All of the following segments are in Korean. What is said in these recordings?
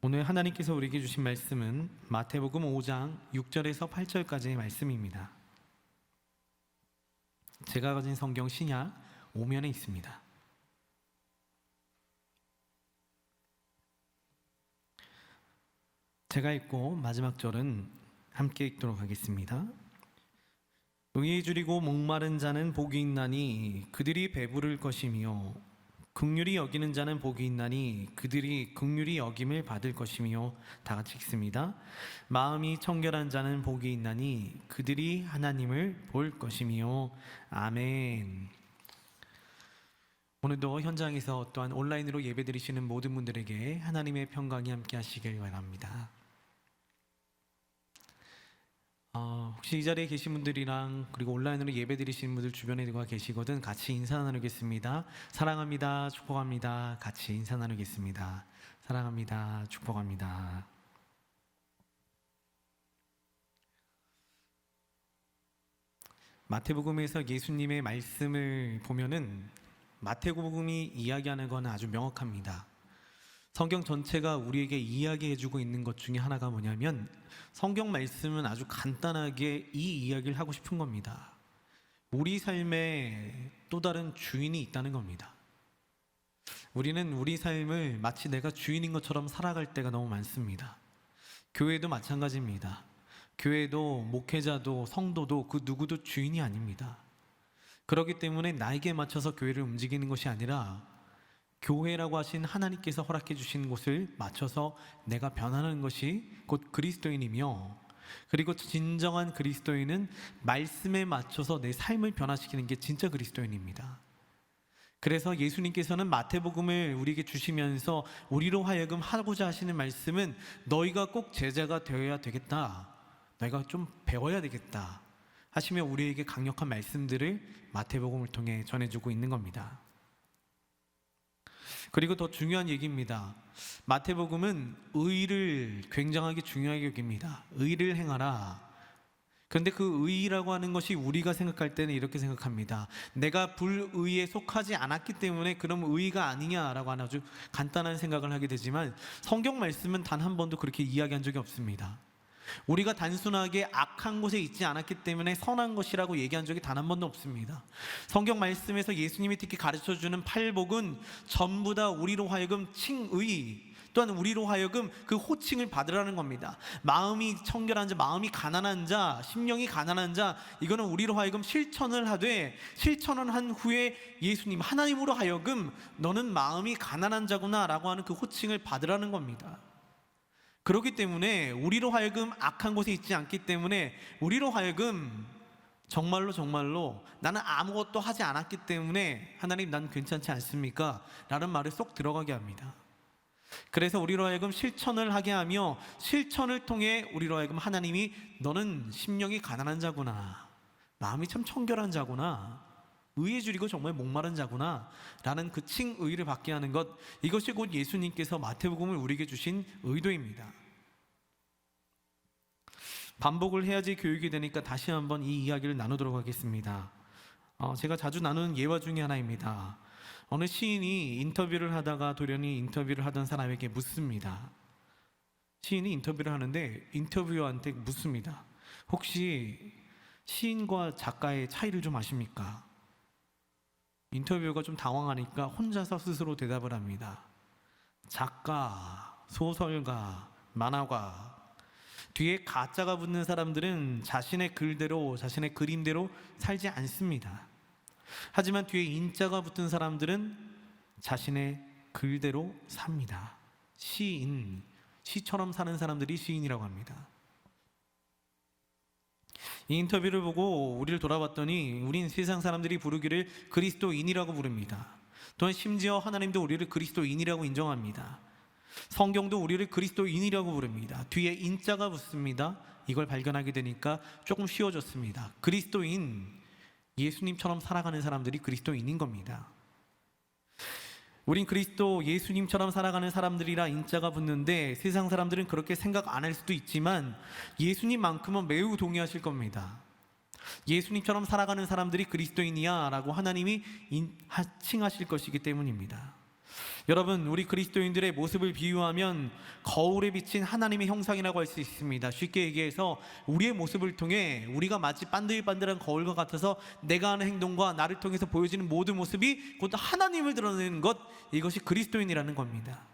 오늘 하나님께서 우리에게 주신 말씀은 마태복음 5장 6절에서 8절까지의 말씀입니다. 제가 가진 성경 신약 5면에 있습니다. 제가 읽고 마지막 절은 함께 읽도록 하겠습니다. 의에 줄이고 목마른 자는 복이 있나니 그들이 배부를 것이며 긍휼히 여기는 자는 복이 있나니 그들이 긍휼히 여김을 받을 것이며. 다 같이 읽습니다. 마음이 청결한 자는 복이 있나니 그들이 하나님을 볼 것이며. 아멘. 오늘도 현장에서 또한 온라인으로 예배드리시는 모든 분들에게 하나님의 평강이 함께 하시길 바랍니다. 혹시 이 자리에 계신 분들이랑 그리고 온라인으로 예배드리시는 분들 주변에 누가 계시거든 같이 인사 나누겠습니다. 사랑합니다. 축복합니다. 같이 인사 나누겠습니다. 사랑합니다. 축복합니다. 마태복음에서 예수님의 말씀을 보면은 마태복음이 이야기하는 건 아주 명확합니다. 성경 전체가 우리에게 이야기해주고 있는 것 중에 하나가 뭐냐면 성경 말씀은 아주 간단하게 이 이야기를 하고 싶은 겁니다. 우리 삶에 또 다른 주인이 있다는 겁니다. 우리는 우리 삶을 마치 내가 주인인 것처럼 살아갈 때가 너무 많습니다. 교회도 마찬가지입니다. 교회도 목회자도 성도도 그 누구도 주인이 아닙니다. 그렇기 때문에 나에게 맞춰서 교회를 움직이는 것이 아니라 교회라고 하신 하나님께서 허락해 주신 곳을 맞춰서 내가 변하는 것이 곧 그리스도인이며, 그리고 진정한 그리스도인은 말씀에 맞춰서 내 삶을 변화시키는 게 진짜 그리스도인입니다. 그래서 예수님께서는 마태복음을 우리에게 주시면서 우리로 하여금 하고자 하시는 말씀은 너희가 꼭 제자가 되어야 되겠다, 너희가 좀 배워야 되겠다 하시며 우리에게 강력한 말씀들을 마태복음을 통해 전해주고 있는 겁니다. 그리고 더 중요한 얘기입니다. 마태복음은 의를 굉장하게 중요하게 여깁니다. 의를 행하라. 그런데 그 의라고 하는 것이 우리가 생각할 때는 이렇게 생각합니다. 내가 불의에 속하지 않았기 때문에 그럼 의가 아니냐라고 하는 아주 간단한 생각을 하게 되지만 성경 말씀은 단 한 번도 그렇게 이야기한 적이 없습니다. 우리가 단순하게 악한 곳에 있지 않았기 때문에 선한 것이라고 얘기한 적이 단 한 번도 없습니다. 성경 말씀에서 예수님이 특히 가르쳐주는 팔복은 전부 다 우리로 하여금 칭의, 또한 우리로 하여금 그 호칭을 받으라는 겁니다. 마음이 청결한 자, 마음이 가난한 자, 심령이 가난한 자, 이거는 우리로 하여금 실천을 하되, 실천을 한 후에 예수님 하나님으로 하여금 너는 마음이 가난한 자구나 라고 하는 그 호칭을 받으라는 겁니다. 그렇기 때문에 우리로 하여금 악한 곳에 있지 않기 때문에 우리로 하여금 정말로 나는 아무것도 하지 않았기 때문에 하나님 난 괜찮지 않습니까? 라는 말을 쏙 들어가게 합니다. 그래서 우리로 하여금 실천을 하게 하며 실천을 통해 우리로 하여금 하나님이 너는 심령이 가난한 자구나, 마음이 참 청결한 자구나, 의에 줄이고 정말 목마른 자구나 라는 그 칭의를 받게 하는 것, 이것이 곧 예수님께서 마태복음을 우리에게 주신 의도입니다. 반복을 해야지 교육이 되니까 다시 한번 이 이야기를 나누도록 하겠습니다. 제가 자주 나누는 예화 중에 하나입니다. 어느 시인이 인터뷰를 하다가 돌연히 인터뷰를 하던 사람에게 묻습니다. 시인이 인터뷰를 하는데 인터뷰어한테 묻습니다. 혹시 시인과 작가의 차이를 좀 아십니까? 인터뷰어가 좀 당황하니까 혼자서 스스로 대답을 합니다. 작가, 소설가, 만화가, 뒤에 가짜가 붙는 사람들은 자신의 글대로, 자신의 그림대로 살지 않습니다. 하지만 뒤에 인자가 붙은 사람들은 자신의 글대로 삽니다. 시인, 시처럼 사는 사람들이 시인이라고 합니다. 이 인터뷰를 보고 우리를 돌아봤더니 우린 세상 사람들이 부르기를 그리스도인이라고 부릅니다. 또한 심지어 하나님도 우리를 그리스도인이라고 인정합니다. 성경도 우리를 그리스도인이라고 부릅니다. 뒤에 인자가 붙습니다. 이걸 발견하게 되니까 조금 쉬워졌습니다. 그리스도인, 예수님처럼 살아가는 사람들이 그리스도인인 겁니다. 우린 그리스도 예수님처럼 살아가는 사람들이라 인자가 붙는데 세상 사람들은 그렇게 생각 안 할 수도 있지만 예수님만큼은 매우 동의하실 겁니다. 예수님처럼 살아가는 사람들이 그리스도인이야 라고 하나님이 칭하실 것이기 때문입니다. 여러분, 우리 그리스도인들의 모습을 비유하면 거울에 비친 하나님의 형상이라고 할 수 있습니다. 쉽게 얘기해서 우리의 모습을 통해 우리가 마치 반들반들한 거울과 같아서 내가 하는 행동과 나를 통해서 보여지는 모든 모습이 곧 하나님을 드러내는 것, 이것이 그리스도인이라는 겁니다.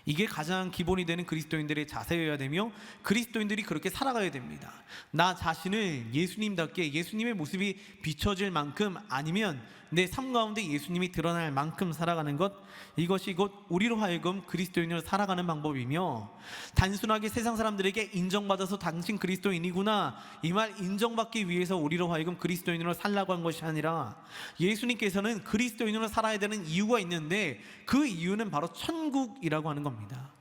이게 가장 기본이 되는 그리스도인들의 자세여야 되며 그리스도인들이 그렇게 살아가야 됩니다. 나 자신을 예수님답게 예수님의 모습이 비춰질 만큼, 아니면 내 삶 가운데 예수님이 드러날 만큼 살아가는 것, 이것이 곧 우리로 하여금 그리스도인으로 살아가는 방법이며, 단순하게 세상 사람들에게 인정받아서 당신 그리스도인이구나 이 말 인정받기 위해서 우리로 하여금 그리스도인으로 살라고 한 것이 아니라, 예수님께서는 그리스도인으로 살아야 되는 이유가 있는데 그 이유는 바로 천국이라고 하는 겁니다.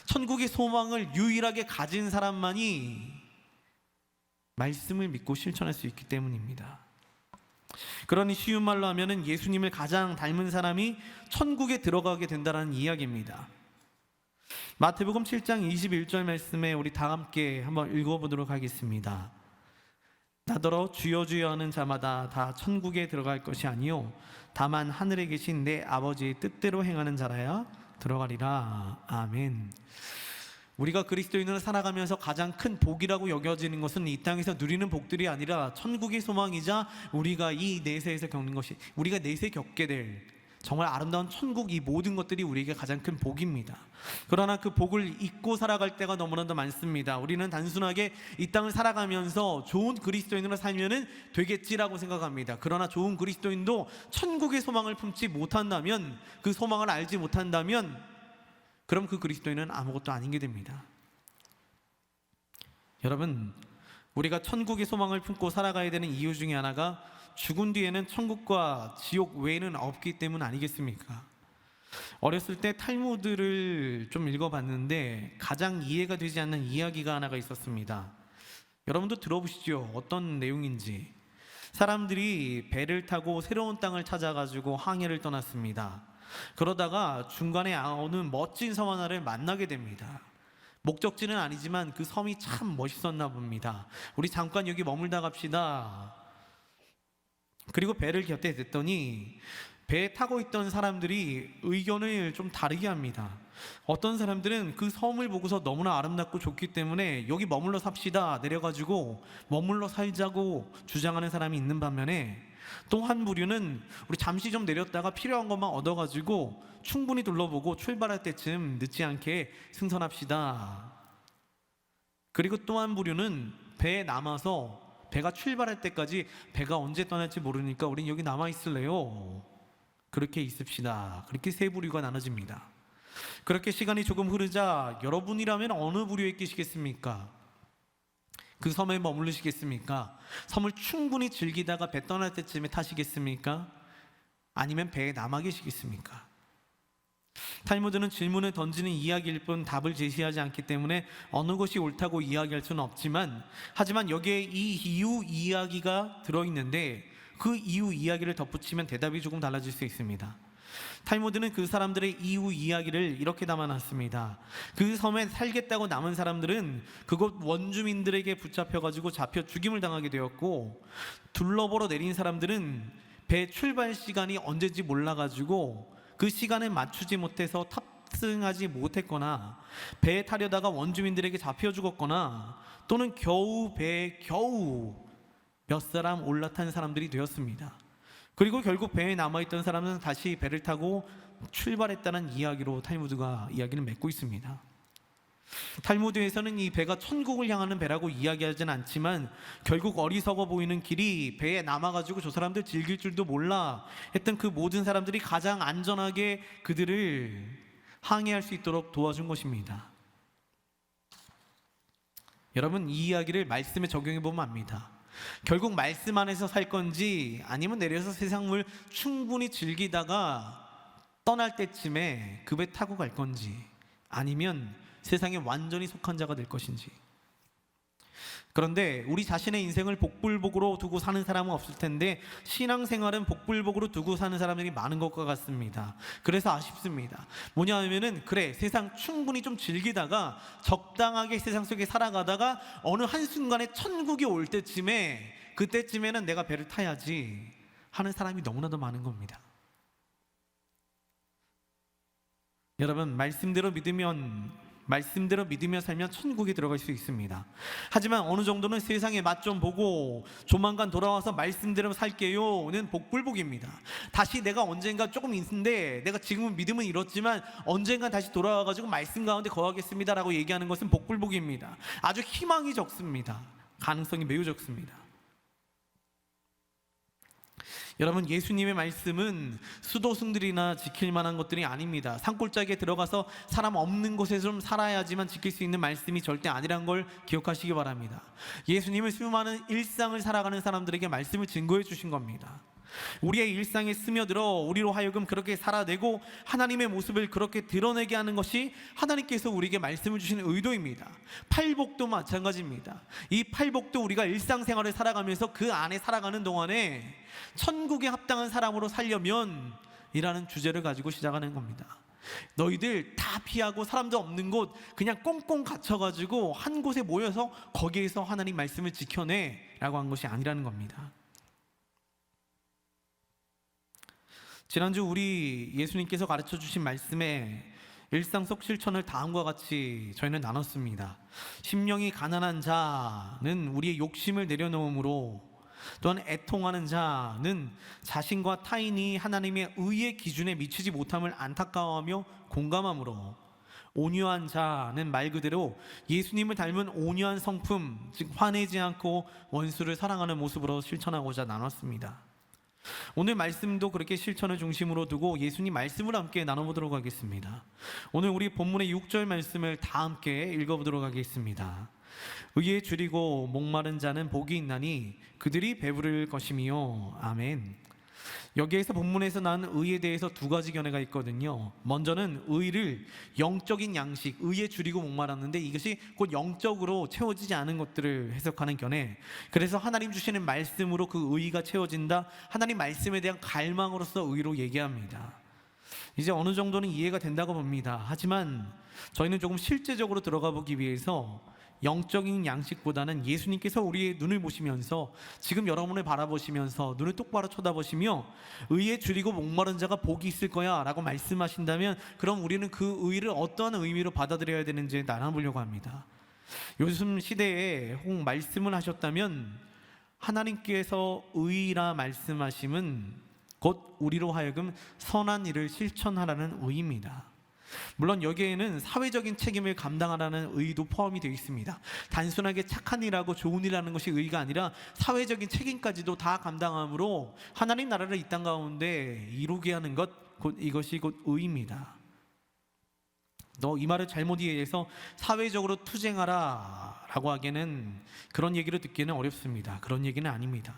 천국의 소망을 유일하게 가진 사람만이 말씀을 믿고 실천할 수 있기 때문입니다. 그러니 쉬운 말로 하면은 예수님을 가장 닮은 사람이 천국에 들어가게 된다는 이야기입니다. 마태복음 7장 21절 말씀에 우리 다 함께 한번 읽어보도록 하겠습니다. 나더러 주여 주여 하는 자마다 다 천국에 들어갈 것이 아니요 다만 하늘에 계신 내 아버지의 뜻대로 행하는 자라야 들어가리라. 아멘. 우리가 그리스도인으로 살아가면서 가장 큰 복이라고 여겨지는 것은 이 땅에서 누리는 복들이 아니라 천국의 소망이자 우리가 이 내세에서 겪는 것이, 우리가 내세 겪게 될 정말 아름다운 천국, 이 모든 것들이 우리에게 가장 큰 복입니다. 그러나 그 복을 잊고 살아갈 때가 너무나도 많습니다. 우리는 단순하게 이 땅을 살아가면서 좋은 그리스도인으로 살면은 되겠지라고 생각합니다. 그러나 좋은 그리스도인도 천국의 소망을 품지 못한다면, 그 소망을 알지 못한다면, 그럼 그 그리스도인은 아무것도 아닌 게 됩니다. 여러분, 우리가 천국의 소망을 품고 살아가야 되는 이유 중에 하나가 죽은 뒤에는 천국과 지옥 외에는 없기 때문 아니겠습니까? 어렸을 때 탈무드를 좀 읽어봤는데 가장 이해가 되지 않는 이야기가 하나가 있었습니다. 여러분도 들어보시죠. 어떤 내용인지. 사람들이 배를 타고 새로운 땅을 찾아가지고 항해를 떠났습니다. 그러다가 중간에 어느 멋진 섬 하나를 만나게 됩니다. 목적지는 아니지만 그 섬이 참 멋있었나 봅니다. 우리 잠깐 여기 머물다 갑시다. 그리고 배를 곁에 댔더니 배에 타고 있던 사람들이 의견을 좀 다르게 합니다. 어떤 사람들은 그 섬을 보고서 너무나 아름답고 좋기 때문에 여기 머물러 삽시다 내려가지고 머물러 살자고 주장하는 사람이 있는 반면에, 또 한 부류는 우리 잠시 좀 내렸다가 필요한 것만 얻어가지고 충분히 둘러보고 출발할 때쯤 늦지 않게 승선합시다. 그리고 또 한 부류는 배에 남아서 배가 출발할 때까지 배가 언제 떠날지 모르니까 우린 여기 남아 있을래요. 그렇게 있읍시다. 그렇게 세 부류가 나눠집니다. 그렇게 시간이 조금 흐르자 여러분이라면 어느 부류에 끼시겠습니까? 그 섬에 머무르시겠습니까? 섬을 충분히 즐기다가 배 떠날 때쯤에 타시겠습니까? 아니면 배에 남아 계시겠습니까? 탈무드는 질문을 던지는 이야기일 뿐 답을 제시하지 않기 때문에 어느 것이 옳다고 이야기할 수는 없지만, 하지만 여기에 이 이유 이야기가 들어있는데 그 이유 이야기를 덧붙이면 대답이 조금 달라질 수 있습니다. 탈무드는 그 사람들의 이후 이야기를 이렇게 담아놨습니다. 그 섬에 살겠다고 남은 사람들은 그곳 원주민들에게 붙잡혀가지고 잡혀 죽임을 당하게 되었고, 둘러보러 내린 사람들은 배 출발 시간이 언제인지 몰라가지고 그 시간에 맞추지 못해서 탑승하지 못했거나, 배에 타려다가 원주민들에게 잡혀 죽었거나, 또는 배에 겨우 몇 사람 올라탄 사람들이 되었습니다. 그리고 결국 배에 남아있던 사람은 다시 배를 타고 출발했다는 이야기로 탈무드가 이야기를 맺고 있습니다. 탈무드에서는 이 배가 천국을 향하는 배라고 이야기하진 않지만, 결국 어리석어 보이는 길이 배에 남아가지고 저 사람들 즐길 줄도 몰라 했던 그 모든 사람들이 가장 안전하게 그들을 항해할 수 있도록 도와준 것입니다. 여러분, 이 이야기를 말씀에 적용해보면 압니다. 결국 말씀 안에서 살 건지, 아니면 내려서 세상을 충분히 즐기다가 떠날 때쯤에 그 배 타고 갈 건지, 아니면 세상에 완전히 속한 자가 될 것인지. 그런데 우리 자신의 인생을 복불복으로 두고 사는 사람은 없을 텐데, 신앙생활은 복불복으로 두고 사는 사람들이 많은 것과 같습니다. 그래서 아쉽습니다. 뭐냐 하면은, 그래 세상 충분히 좀 즐기다가 적당하게 세상 속에 살아가다가 어느 한순간에 천국이 올 때쯤에, 그때쯤에는 내가 배를 타야지 하는 사람이 너무나도 많은 겁니다. 여러분, 말씀대로 믿으며 살면 천국에 들어갈 수 있습니다. 하지만 어느 정도는 세상의 맛 좀 보고 조만간 돌아와서 말씀대로 살게요는 복불복입니다. 다시 내가 언젠가 조금 있는데 내가 지금은 믿음은 잃었지만 언젠가 다시 돌아와가지고 말씀 가운데 거하겠습니다라고 얘기하는 것은 복불복입니다. 아주 희망이 적습니다. 가능성이 매우 적습니다. 여러분, 예수님의 말씀은 수도승들이나 지킬 만한 것들이 아닙니다. 산골짜기에 들어가서 사람 없는 곳에서 좀 살아야지만 지킬 수 있는 말씀이 절대 아니란 걸 기억하시기 바랍니다. 예수님은 수많은 일상을 살아가는 사람들에게 말씀을 증거해 주신 겁니다. 우리의 일상에 스며들어 우리로 하여금 그렇게 살아내고 하나님의 모습을 그렇게 드러내게 하는 것이 하나님께서 우리에게 말씀을 주시는 의도입니다. 팔복도 마찬가지입니다. 이 팔복도 우리가 일상생활을 살아가면서 그 안에 살아가는 동안에 천국에 합당한 사람으로 살려면 이라는 주제를 가지고 시작하는 겁니다. 너희들 다 피하고 사람도 없는 곳 그냥 꽁꽁 갇혀가지고 한 곳에 모여서 거기에서 하나님 말씀을 지켜내 라고 한 것이 아니라는 겁니다. 지난주 우리 예수님께서 가르쳐 주신 말씀에 일상 속 실천을 다음과 같이 저희는 나눴습니다. 심령이 가난한 자는 우리의 욕심을 내려놓음으로, 또한 애통하는 자는 자신과 타인이 하나님의 의의 기준에 미치지 못함을 안타까워하며 공감함으로, 온유한 자는 말 그대로 예수님을 닮은 온유한 성품, 즉 화내지 않고 원수를 사랑하는 모습으로 실천하고자 나눴습니다. 오늘 말씀도 그렇게 실천을 중심으로 두고 예수님 말씀을 함께 나눠보도록 하겠습니다. 오늘 우리 본문의 6절 말씀을 다 함께 읽어보도록 하겠습니다. 의에 줄이고 목마른 자는 복이 있나니 그들이 배부를 것이며. 아멘. 여기에서 본문에서 난 의에 대해서 두 가지 견해가 있거든요. 먼저는 의를 영적인 양식, 의에 줄이고 목말았는데 이것이 곧 영적으로 채워지지 않은 것들을 해석하는 견해. 그래서 하나님 주시는 말씀으로 그 의가 채워진다, 하나님 말씀에 대한 갈망으로서 의로 얘기합니다. 이제 어느 정도는 이해가 된다고 봅니다. 하지만 저희는 조금 실제적으로 들어가 보기 위해서 영적인 양식보다는 예수님께서 우리의 눈을 보시면서, 지금 여러분을 바라보시면서 눈을 똑바로 쳐다보시며 의에 줄이고 목마른 자가 복이 있을 거야 라고 말씀하신다면, 그럼 우리는 그 의를 어떠한 의미로 받아들여야 되는지 나눠보려고 합니다. 요즘 시대에 혹 말씀을 하셨다면 하나님께서 의라 말씀하심은 곧 우리로 하여금 선한 일을 실천하라는 의입니다. 물론 여기에는 사회적인 책임을 감당하라는 의도 포함이 되어 있습니다. 단순하게 착한 일하고 좋은 일하는 것이 의가 아니라 사회적인 책임까지도 다 감당함으로 하나님 나라를 이 땅 가운데 이루게 하는 것, 이것이 곧 의입니다. 너 이 말을 잘못 이해해서 사회적으로 투쟁하라 라고 하기에는, 그런 얘기를 듣기는 어렵습니다. 그런 얘기는 아닙니다.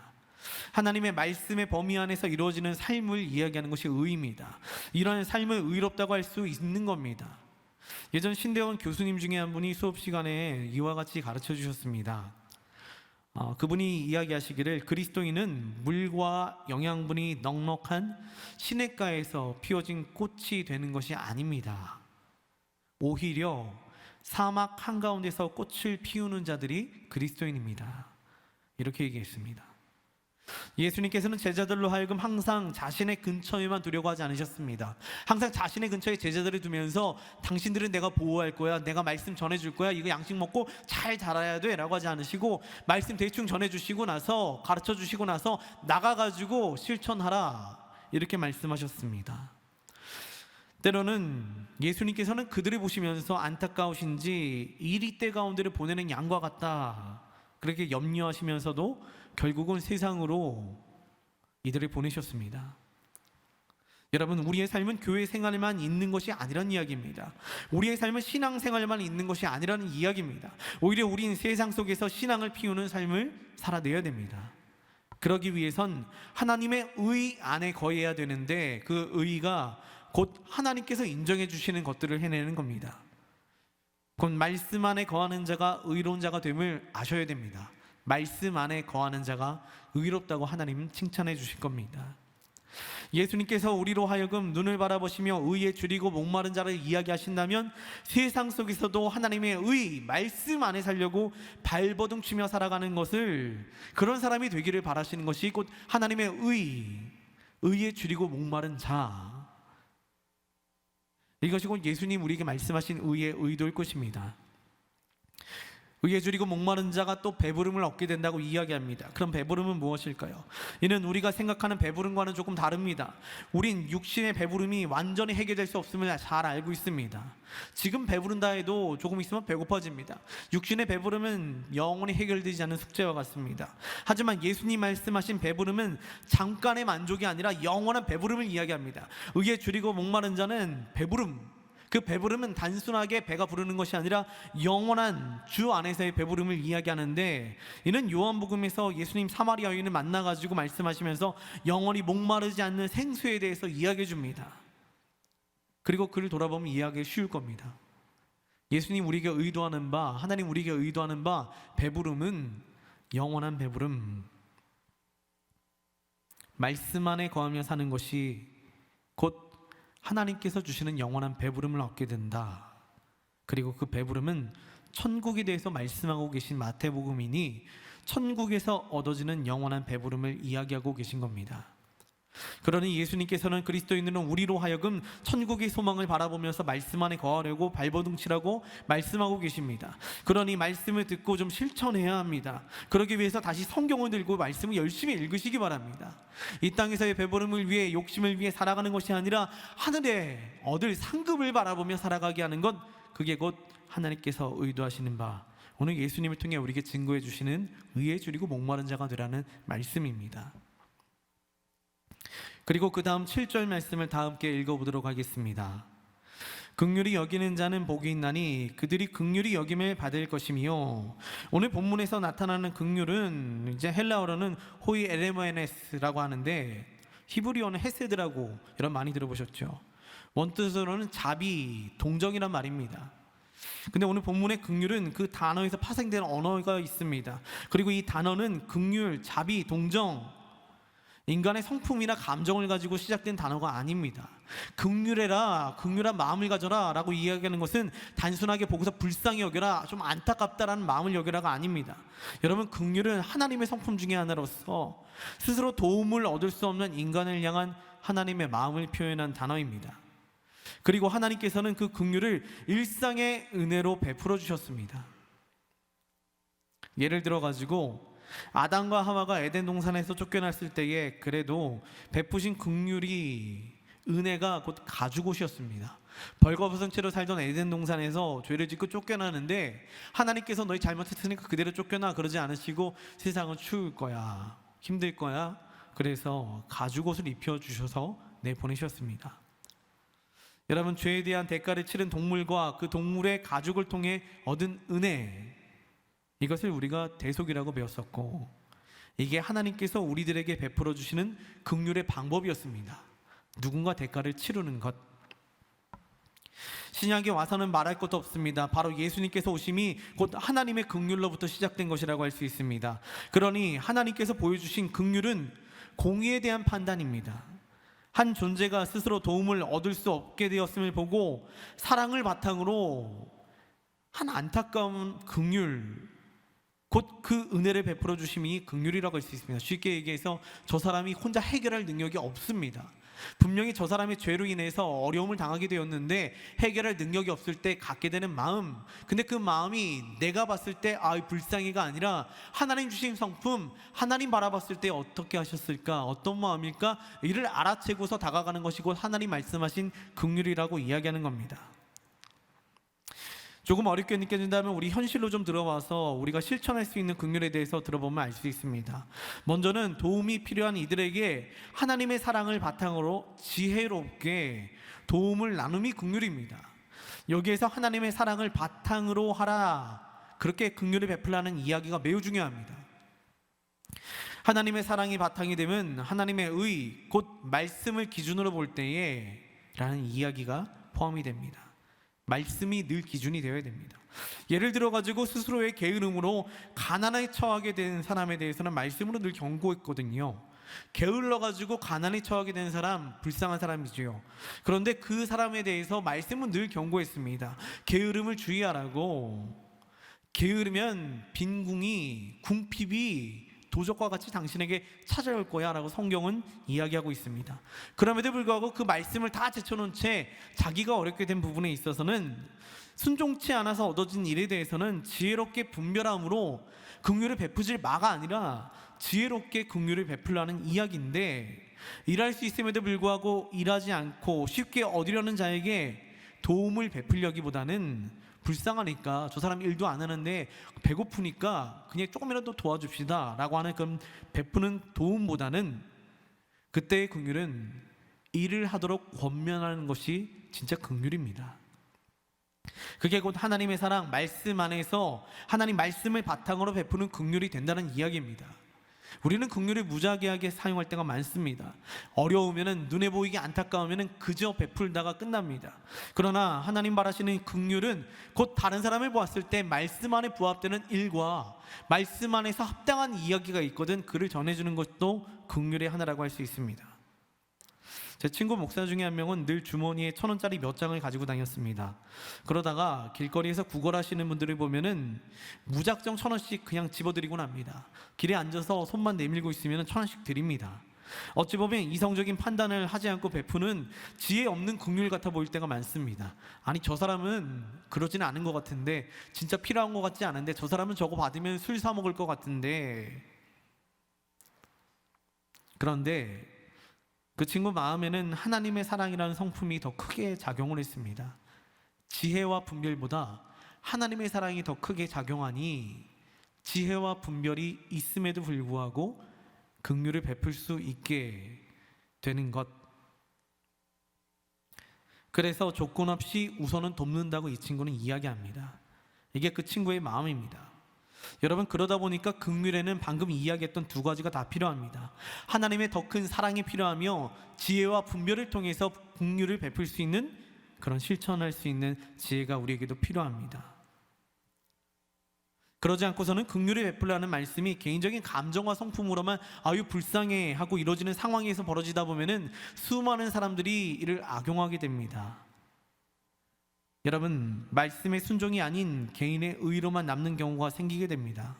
하나님의 말씀의 범위 안에서 이루어지는 삶을 이야기하는 것이 의입니다. 이러한 삶을 의롭다고 할 수 있는 겁니다. 예전 신대원 교수님 중에 한 분이 수업 시간에 이와 같이 가르쳐 주셨습니다. 그분이 이야기하시기를, 그리스도인은 물과 영양분이 넉넉한 시냇가에서 피어진 꽃이 되는 것이 아닙니다. 오히려 사막 한가운데서 꽃을 피우는 자들이 그리스도인입니다. 이렇게 얘기했습니다. 예수님께서는 제자들로 하여금 항상 자신의 근처에만 두려고 하지 않으셨습니다. 항상 자신의 근처에 제자들을 두면서 당신들은 내가 보호할 거야, 내가 말씀 전해줄 거야, 이거 양식 먹고 잘 자라야 돼 라고 하지 않으시고, 말씀 대충 전해주시고 나서, 가르쳐 주시고 나서 나가가지고 실천하라 이렇게 말씀하셨습니다. 때로는 예수님께서는 그들을 보시면서 안타까우신지 이리 때 가운데를 보내는 양과 같다 그렇게 염려하시면서도 결국은 세상으로 이들을 보내셨습니다. 여러분, 우리의 삶은 교회 생활만 있는 것이 아니라는 이야기입니다. 우리의 삶은 신앙 생활만 있는 것이 아니라는 이야기입니다. 오히려 우리는 세상 속에서 신앙을 피우는 삶을 살아내야 됩니다. 그러기 위해선 하나님의 의 안에 거해야 되는데, 그 의가 곧 하나님께서 인정해 주시는 것들을 해내는 겁니다. 곧 말씀 안에 거하는 자가 의로운 자가 됨을 아셔야 됩니다. 말씀 안에 거하는 자가 의롭다고 하나님은 칭찬해 주실 겁니다. 예수님께서 우리로 하여금 눈을 바라보시며 의에 줄이고 목마른 자를 이야기하신다면, 세상 속에서도 하나님의 의, 말씀 안에 살려고 발버둥 치며 살아가는 것을, 그런 사람이 되기를 바라시는 것이 곧 하나님의 의에 줄이고 목마른 자, 이것이 곧 예수님 우리에게 말씀하신 의의 의도일 것입니다. 의에 줄이고 목마른 자가 또 배부름을 얻게 된다고 이야기합니다. 그럼 배부름은 무엇일까요? 이는 우리가 생각하는 배부름과는 조금 다릅니다. 우린 육신의 배부름이 완전히 해결될 수 없음을 잘 알고 있습니다. 지금 배부른다 해도 조금 있으면 배고파집니다. 육신의 배부름은 영원히 해결되지 않는 숙제와 같습니다. 하지만 예수님 말씀하신 배부름은 잠깐의 만족이 아니라 영원한 배부름을 이야기합니다. 의에 줄이고 목마른 자는 배부름, 그 배부름은 단순하게 배가 부르는 것이 아니라 영원한 주 안에서의 배부름을 이야기하는데, 이는 요한복음에서 예수님 사마리아 여인을 만나가지고 말씀하시면서 영원히 목마르지 않는 생수에 대해서 이야기해 줍니다. 그리고 그를 돌아보면 이해하기 쉬울 겁니다. 예수님 우리에게 의도하는 바, 하나님 우리에게 의도하는 바, 배부름은 영원한 배부름, 말씀 안에 거하며 사는 것이 곧 하나님께서 주시는 영원한 배부름을 얻게 된다. 그리고 그 배부름은 천국에 대해서 말씀하고 계신 마태복음이니 천국에서 얻어지는 영원한 배부름을 이야기하고 계신 겁니다. 그러니 예수님께서는 그리스도인들은 우리로 하여금 천국의 소망을 바라보면서 말씀 안에 거하려고 발버둥치라고 말씀하고 계십니다. 그러니 말씀을 듣고 좀 실천해야 합니다. 그러기 위해서 다시 성경을 들고 말씀을 열심히 읽으시기 바랍니다. 이 땅에서의 배부름을 위해, 욕심을 위해 살아가는 것이 아니라 하늘에 얻을 상급을 바라보며 살아가게 하는 것, 그게 곧 하나님께서 의도하시는 바, 오늘 예수님을 통해 우리에게 증거해 주시는 의에 줄이고 목마른 자가 되라는 말씀입니다. 그리고 그 다음 7절 말씀을 다 함께 읽어보도록 하겠습니다. 긍휼히 여기는 자는 복이 있나니 그들이 긍휼히 여김을 받을 것이며, 오늘 본문에서 나타나는 긍휼은 이제 헬라어로는 호이 에레모에네스라고 하는데 히브리어는 헤세드라고 여러분 많이 들어보셨죠? 원뜻으로는 자비, 동정이란 말입니다. 근데 오늘 본문의 긍휼은 그 단어에서 파생된 언어가 있습니다. 그리고 이 단어는 긍휼, 자비, 동정, 인간의 성품이나 감정을 가지고 시작된 단어가 아닙니다. 긍휼해라, 긍휼한 마음을 가져라 라고 이야기하는 것은 단순하게 보고서 불쌍히 여겨라, 좀 안타깝다라는 마음을 여겨라가 아닙니다. 여러분, 긍휼은 하나님의 성품 중에 하나로서 스스로 도움을 얻을 수 없는 인간을 향한 하나님의 마음을 표현한 단어입니다. 그리고 하나님께서는 그 긍휼을 일상의 은혜로 베풀어 주셨습니다. 예를 들어 가지고 아담과 하와가 에덴 동산에서 쫓겨났을 때에 그래도 베푸신 긍휼이, 은혜가 곧 가죽옷이었습니다. 벌거벗은 채로 살던 에덴 동산에서 죄를 짓고 쫓겨나는데 하나님께서 너희 잘못했으니까 그대로 쫓겨나 그러지 않으시고 세상은 추울 거야, 힘들 거야, 그래서 가죽옷을 입혀주셔서 내보내셨습니다. 여러분, 죄에 대한 대가를 치른 동물과 그 동물의 가죽을 통해 얻은 은혜, 이것을 우리가 대속이라고 배웠었고, 이게 하나님께서 우리들에게 베풀어 주시는 긍휼의 방법이었습니다. 누군가 대가를 치르는 것. 신약에 와서는 말할 것도 없습니다. 바로 예수님께서 오심이 곧 하나님의 긍휼로부터 시작된 것이라고 할 수 있습니다. 그러니 하나님께서 보여주신 긍휼은 공의에 대한 판단입니다. 한 존재가 스스로 도움을 얻을 수 없게 되었음을 보고 사랑을 바탕으로 한 안타까운 긍휼, 곧 그 은혜를 베풀어 주심이 긍휼이라고 할 수 있습니다. 쉽게 얘기해서 저 사람이 혼자 해결할 능력이 없습니다. 분명히 저 사람의 죄로 인해서 어려움을 당하게 되었는데 해결할 능력이 없을 때 갖게 되는 마음, 근데 그 마음이 내가 봤을 때 불쌍히가 아니라 하나님 주신 성품, 하나님 바라봤을 때 어떻게 하셨을까, 어떤 마음일까, 이를 알아채고서 다가가는 것이 곧 하나님 말씀하신 긍휼이라고 이야기하는 겁니다. 조금 어렵게 느껴진다면 우리 현실로 좀 들어와서 우리가 실천할 수 있는 긍휼에 대해서 들어보면 알 수 있습니다. 먼저는 도움이 필요한 이들에게 하나님의 사랑을 바탕으로 지혜롭게 도움을 나눔이 긍휼입니다. 여기에서 하나님의 사랑을 바탕으로 하라, 그렇게 긍휼을 베풀라는 이야기가 매우 중요합니다. 하나님의 사랑이 바탕이 되면 하나님의 의, 곧 말씀을 기준으로 볼 때에 라는 이야기가 포함이 됩니다. 말씀이 늘 기준이 되어야 됩니다. 예를 들어 가지고 스스로의 게으름으로 가난에 처하게 된 사람에 대해서는 말씀으로 늘 경고했거든요. 게을러 가지고 가난에 처하게 된 사람, 불쌍한 사람이지요. 그런데 그 사람에 대해서 말씀은 늘 경고했습니다. 게으름을 주의하라고. 게으르면 빈궁이, 궁핍이 도적과 같이 당신에게 찾아올 거야 라고 성경은 이야기하고 있습니다. 그럼에도 불구하고 그 말씀을 다 제쳐놓은 채 자기가 어렵게 된 부분에 있어서는 순종치 않아서 얻어진 일에 대해서는 지혜롭게 분별함으로 긍휼을 베푸질 마가 아니라 지혜롭게 긍휼을 베풀라는 이야기인데, 일할 수 있음에도 불구하고 일하지 않고 쉽게 얻으려는 자에게 도움을 베풀려기보다는 불쌍하니까 저 사람 일도 안 하는데 배고프니까 그냥 조금이라도 도와줍시다 라고 하는 그런 베푸는 도움보다는, 그때의 긍휼은 일을 하도록 권면하는 것이 진짜 긍휼입니다. 그게 곧 하나님의 사랑, 말씀 안에서 하나님 말씀을 바탕으로 베푸는 긍휼이 된다는 이야기입니다. 우리는 긍휼을 무작위하게 사용할 때가 많습니다. 어려우면은, 눈에 보이기 안타까우면은 그저 베풀다가 끝납니다. 그러나 하나님 바라시는 긍휼은 곧 다른 사람을 보았을 때 말씀 안에 부합되는 일과 말씀 안에서 합당한 이야기가 있거든 그를 전해주는 것도 긍휼의 하나라고 할 수 있습니다. 제 친구 목사 중에 한 명은 늘 주머니에 1,000원짜리 몇 장을 가지고 다녔습니다. 그러다가 길거리에서 구걸하시는 분들을 보면은 무작정 1,000원씩 그냥 집어드리곤 합니다. 길에 앉아서 손만 내밀고 있으면 1,000원씩 드립니다. 어찌 보면 이성적인 판단을 하지 않고 베푸는 지혜 없는 긍휼 같아 보일 때가 많습니다. 아니, 저 사람은 그러지는 않은 것 같은데, 진짜 필요한 것 같지 않은데, 저 사람은 저거 받으면 술 사 먹을 것 같은데. 그런데 그 친구 마음에는 하나님의 사랑이라는 성품이 더 크게 작용을 했습니다. 지혜와 분별보다 하나님의 사랑이 더 크게 작용하니 지혜와 분별이 있음에도 불구하고 긍휼을 베풀 수 있게 되는 것. 그래서 조건 없이 우선은 돕는다고 이 친구는 이야기합니다. 이게 그 친구의 마음입니다. 여러분, 그러다 보니까 긍휼에는 방금 이야기했던 두 가지가 다 필요합니다. 하나님의 더 큰 사랑이 필요하며 지혜와 분별을 통해서 긍휼을 베풀 수 있는, 그런 실천할 수 있는 지혜가 우리에게도 필요합니다. 그러지 않고서는 긍휼을 베풀라는 말씀이 개인적인 감정과 성품으로만 아유 불쌍해 하고 이루어지는 상황에서 벌어지다 보면은 수많은 사람들이 이를 악용하게 됩니다. 여러분, 말씀의 순종이 아닌 개인의 의로만 남는 경우가 생기게 됩니다.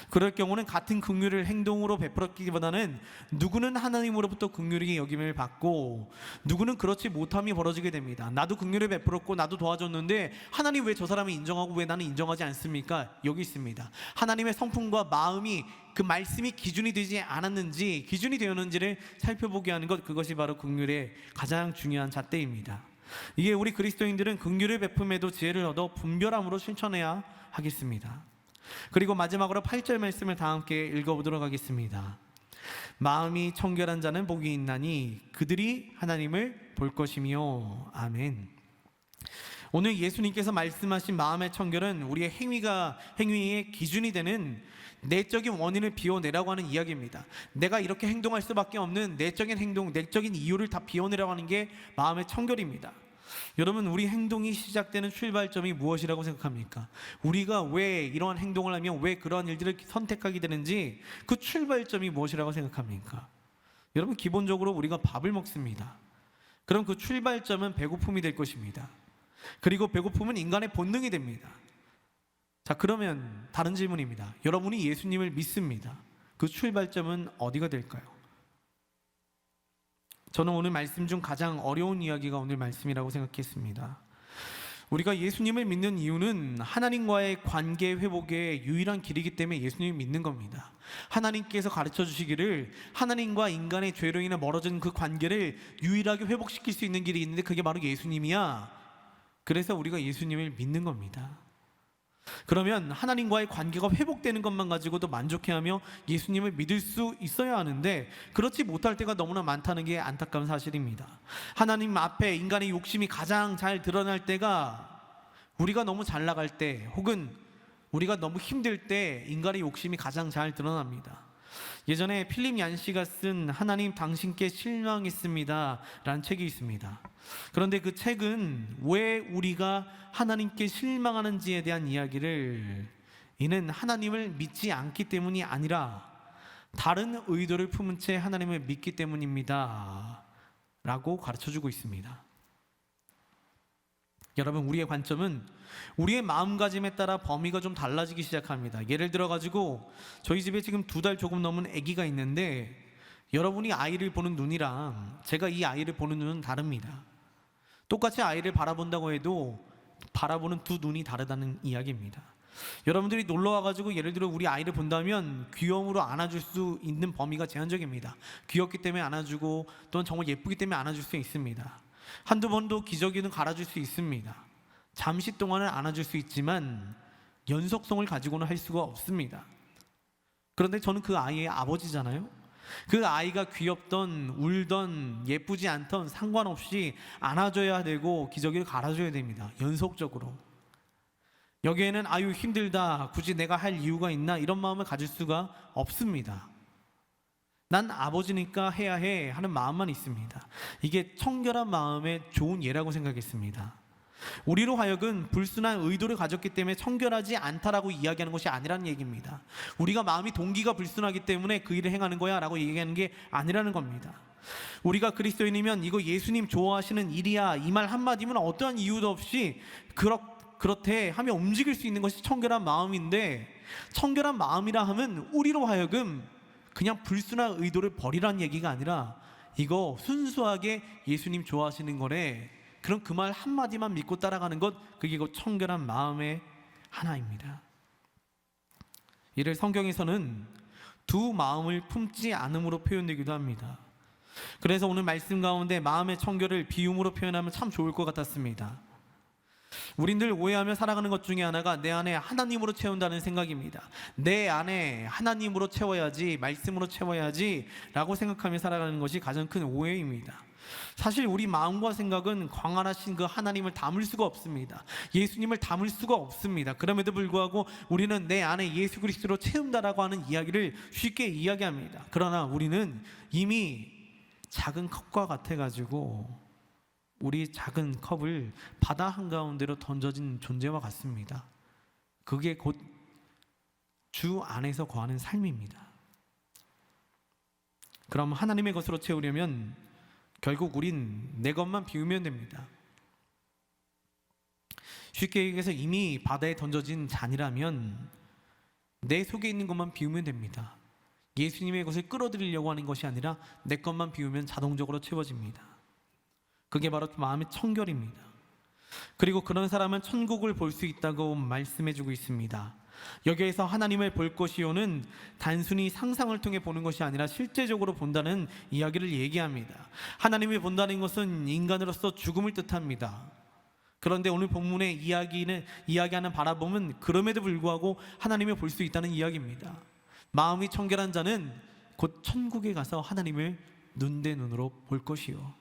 그럴 경우는 같은 긍휼을 행동으로 베풀었기보다는 누구는 하나님으로부터 긍휼히 여김을 받고 누구는 그렇지 못함이 벌어지게 됩니다. 나도 긍휼을 베풀었고 나도 도와줬는데 하나님 왜 저 사람을 인정하고 왜 나는 인정하지 않습니까? 여기 있습니다. 하나님의 성품과 마음이, 그 말씀이 기준이 되지 않았는지, 기준이 되었는지를 살펴보게 하는 것, 그것이 바로 긍휼의 가장 중요한 잣대입니다. 이게 우리 그리스도인들은 긍휼을 베품에도 지혜를 얻어 분별함으로 실천해야 하겠습니다. 그리고 마지막으로 8절 말씀을 다 함께 읽어보도록 하겠습니다. 마음이 청결한 자는 복이 있나니 그들이 하나님을 볼 것이며. 아멘. 오늘 예수님께서 말씀하신 마음의 청결은 우리의 행위의 기준이 되는 내적인 원인을 비워내라고 하는 이야기입니다. 내가 이렇게 행동할 수밖에 없는 내적인 행동, 내적인 이유를 다 비워내라고 하는 게 마음의 청결입니다. 여러분, 우리 행동이 시작되는 출발점이 무엇이라고 생각합니까? 우리가 왜 이러한 행동을 하면 왜 그러한 일들을 선택하게 되는지 그 출발점이 무엇이라고 생각합니까? 여러분, 기본적으로 우리가 밥을 먹습니다. 그럼 그 출발점은 배고픔이 될 것입니다. 그리고 배고픔은 인간의 본능이 됩니다. 자, 그러면 다른 질문입니다. 여러분이 예수님을 믿습니다. 그 출발점은 어디가 될까요? 저는 오늘 말씀 중 가장 어려운 이야기가 오늘 말씀이라고 생각했습니다. 우리가 예수님을 믿는 이유는 하나님과의 관계 회복의 유일한 길이기 때문에 예수님을 믿는 겁니다. 하나님께서 가르쳐 주시기를 하나님과 인간의 죄로 인해 멀어진 그 관계를 유일하게 회복시킬 수 있는 길이 있는데 그게 바로 예수님이야. 그래서 우리가 예수님을 믿는 겁니다. 그러면 하나님과의 관계가 회복되는 것만 가지고도 만족해하며 예수님을 믿을 수 있어야 하는데 그렇지 못할 때가 너무나 많다는 게 안타까운 사실입니다. 하나님 앞에 인간의 욕심이 가장 잘 드러날 때가 우리가 너무 잘 나갈 때, 혹은 우리가 너무 힘들 때 인간의 욕심이 가장 잘 드러납니다. 예전에 필립 얀시가 쓴 하나님 당신께 실망했습니다 라는 책이 있습니다. 그런데 그 책은 왜 우리가 하나님께 실망하는지에 대한 이야기를, 이는 하나님을 믿지 않기 때문이 아니라 다른 의도를 품은 채 하나님을 믿기 때문입니다 라고 가르쳐주고 있습니다. 여러분, 우리의 관점은 우리의 마음가짐에 따라 범위가 좀 달라지기 시작합니다. 예를 들어 가지고 저희 집에 지금 2달 조금 넘은 아기가 있는데, 여러분이 아이를 보는 눈이랑 제가 이 아이를 보는 눈은 다릅니다. 똑같이 아이를 바라본다고 해도 바라보는 두 눈이 다르다는 이야기입니다. 여러분들이 놀러 와가지고 예를 들어 우리 아이를 본다면 귀여움으로 안아줄 수 있는 범위가 제한적입니다. 귀엽기 때문에 안아주고, 또는 정말 예쁘기 때문에 안아줄 수 있습니다. 한두 번도 기저귀는 갈아줄 수 있습니다. 잠시 동안은 안아줄 수 있지만 연속성을 가지고는 할 수가 없습니다. 그런데 저는 그 아이의 아버지잖아요. 그 아이가 귀엽던 울던 예쁘지 않던 상관없이 안아줘야 되고 기저귀를 갈아줘야 됩니다. 연속적으로. 여기에는 아유 힘들다, 굳이 내가 할 이유가 있나, 이런 마음을 가질 수가 없습니다. 난 아버지니까 해야 해 하는 마음만 있습니다. 이게 청결한 마음의 좋은 예라고 생각했습니다. 우리로 하여금 불순한 의도를 가졌기 때문에 청결하지 않다라고 이야기하는 것이 아니라는 얘기입니다. 우리가 마음이 동기가 불순하기 때문에 그 일을 행하는 거야 라고 얘기하는 게 아니라는 겁니다. 우리가 그리스도인이면 이거 예수님 좋아하시는 일이야, 이 말 한마디면 어떠한 이유도 없이 그렇대 하며 움직일 수 있는 것이 청결한 마음인데, 청결한 마음이라 하면 우리로 하여금 그냥 불순한 의도를 버리라는 얘기가 아니라 이거 순수하게 예수님 좋아하시는 거래, 그럼 그 말 한마디만 믿고 따라가는 것, 그게 곧 청결한 마음의 하나입니다. 이를 성경에서는 두 마음을 품지 않음으로 표현되기도 합니다. 그래서 오늘 말씀 가운데 마음의 청결을 비움으로 표현하면 참 좋을 것 같았습니다. 우린 늘 오해하며 살아가는 것 중에 하나가 내 안에 하나님으로 채운다는 생각입니다. 내 안에 하나님으로 채워야지, 말씀으로 채워야지 라고 생각하며 살아가는 것이 가장 큰 오해입니다. 사실 우리 마음과 생각은 광활하신 그 하나님을 담을 수가 없습니다. 예수님을 담을 수가 없습니다. 그럼에도 불구하고 우리는 내 안에 예수 그리스도로 채운다라고 하는 이야기를 쉽게 이야기합니다. 그러나 우리는 이미 작은 컵과 같아가지고 우리 작은 컵을 바다 한가운데로 던져진 존재와 같습니다. 그게 곧 주 안에서 거하는 삶입니다. 그럼 하나님의 것으로 채우려면 결국 우린 내 것만 비우면 됩니다. 쉽게 얘기해서 이미 바다에 던져진 잔이라면 내 속에 있는 것만 비우면 됩니다. 예수님의 것을 끌어들이려고 하는 것이 아니라 내 것만 비우면 자동적으로 채워집니다. 그게 바로 마음의 청결입니다. 그리고 그런 사람은 천국을 볼 수 있다고 말씀해주고 있습니다. 여기에서 하나님을 볼 것이요는 단순히 상상을 통해 보는 것이 아니라 실제적으로 본다는 이야기를 얘기합니다. 하나님을 본다는 것은 인간으로서 죽음을 뜻합니다. 그런데 오늘 본문의 이야기하는 바라봄은 그럼에도 불구하고 하나님을 볼 수 있다는 이야기입니다. 마음이 청결한 자는 곧 천국에 가서 하나님을 눈대 눈으로 볼 것이요.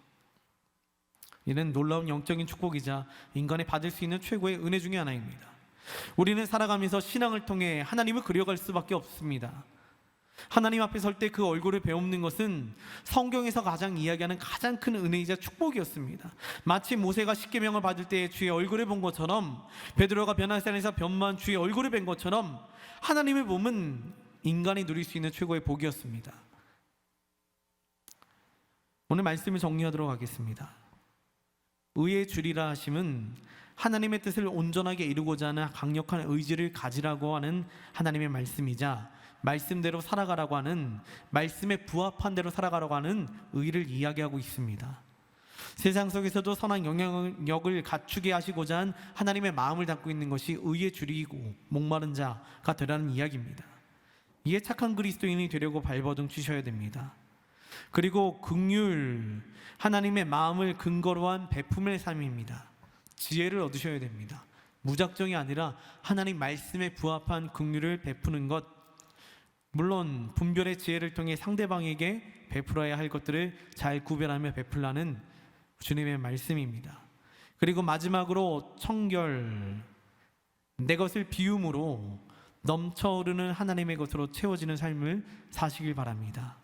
이는 놀라운 영적인 축복이자 인간이 받을 수 있는 최고의 은혜 중에 하나입니다. 우리는 살아가면서 신앙을 통해 하나님을 그려갈 수밖에 없습니다. 하나님 앞에 설 때 그 얼굴을 배우는 것은 성경에서 가장 이야기하는 가장 큰 은혜이자 축복이었습니다. 마치 모세가 십계명을 받을 때 주의 얼굴을 본 것처럼, 베드로가 변화산에서 변모한 주의 얼굴을 뵌 것처럼 하나님을 보면 인간이 누릴 수 있는 최고의 복이었습니다. 오늘 말씀을 정리하도록 하겠습니다. 의에 주리라 하심은 하나님의 뜻을 온전하게 이루고자 하는 강력한 의지를 가지라고 하는 하나님의 말씀이자, 말씀대로 살아가라고 하는, 말씀에 부합한 대로 살아가라고 하는 의를 이야기하고 있습니다. 세상 속에서도 선한 영향력을 갖추게 하시고자 한 하나님의 마음을 담고 있는 것이 의에 줄이고 목마른 자가 되라는 이야기입니다. 이에 착한 그리스도인이 되려고 발버둥 치셔야 됩니다. 그리고 긍휼, 하나님의 마음을 근거로 한 베품의 삶입니다. 지혜를 얻으셔야 됩니다. 무작정이 아니라 하나님 말씀에 부합한 긍휼을 베푸는 것, 물론 분별의 지혜를 통해 상대방에게 베풀어야 할 것들을 잘 구별하며 베풀라는 주님의 말씀입니다. 그리고 마지막으로 청결, 내 것을 비움으로 넘쳐흐르는 하나님의 것으로 채워지는 삶을 사시길 바랍니다.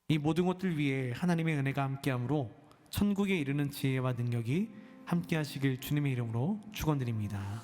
이 모든 것들 위해 하나님의 은혜가 함께함으로 천국에 이르는 지혜와 능력이 함께하시길 주님의 이름으로 축원드립니다.